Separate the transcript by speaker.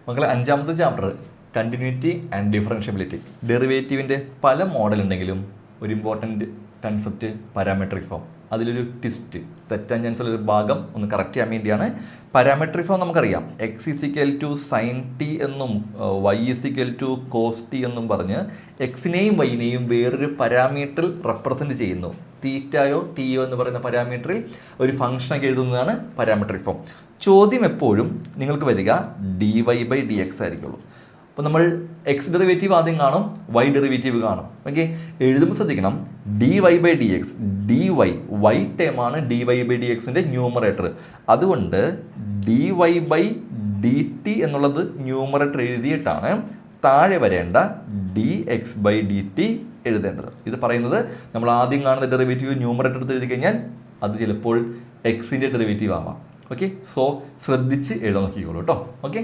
Speaker 1: മക്കളെ അഞ്ചാമത്തെ chapter continuity and differentiability. ഡെറിവേറ്റീവിൻ്റെ പല മോഡൽ ഉണ്ടെങ്കിലും ഒരു ഇമ്പോർട്ടൻറ്റ് കൺസെപ്റ്റ് പാരാമെട്രിക് ഫോം. അതിലൊരു ട്വിസ്റ്റ്, തെറ്റാൻ ചാൻസ് ഉള്ളൊരു ഭാഗം ഒന്ന് കറക്റ്റ് ചെയ്യാൻ വേണ്ടിയാണ്. പാരാമെട്രിക് ഫോം നമുക്കറിയാം, x is equal to sine t എന്നും y is equal to cos t എന്നും പറഞ്ഞ് എക്സിനെയും വൈനെയും വേറൊരു പാരാമീറ്ററിൽ റെപ്രസെൻറ്റ് ചെയ്യുന്നു. തീറ്റയോ ടിയോ എന്ന് പറയുന്ന പാരാമീറ്ററിൽ ഒരു ഫംഗ്ഷനൊക്കെ എഴുതുന്നതാണ് പാരാമെട്രിക് ഫോം. ചോദ്യം എപ്പോഴും നിങ്ങൾക്ക് വരിക dy ബൈ ഡി എക്സ് ആയിരിക്കുള്ളൂ. അപ്പോൾ നമ്മൾ എക്സ് ഡെറിവേറ്റീവ് ആദ്യം കാണും, വൈ ഡെറിവേറ്റീവ് കാണും. ഓക്കെ, എഴുതുമ്പോൾ ശ്രദ്ധിക്കണം, dy by d x, dy y ടേമാണ് dy ബൈ ഡി എക്സിൻ്റെ ന്യൂമറേറ്റർ. അതുകൊണ്ട് dy ബൈ ഡി ടി എന്നുള്ളത് ന്യൂമറേറ്റർ എഴുതിയിട്ടാണ് താഴെ വരേണ്ട dx ബൈ ഡി ടി എഴുതേണ്ടത്. ഇത് പറയുന്നത് നമ്മൾ ആദ്യം കാണുന്ന ഡെറിവേറ്റീവ് ന്യൂമറേറ്റർ എടുത്ത് എഴുതി കഴിഞ്ഞാൽ അത് ചിലപ്പോൾ എക്സിൻ്റെ ഡെറിവേറ്റീവ് ആവാം. ഓക്കെ, സോ ശ്രദ്ധിച്ച് എഴുതാൻ നോക്കിക്കോളൂ കേട്ടോ. ഓക്കെ.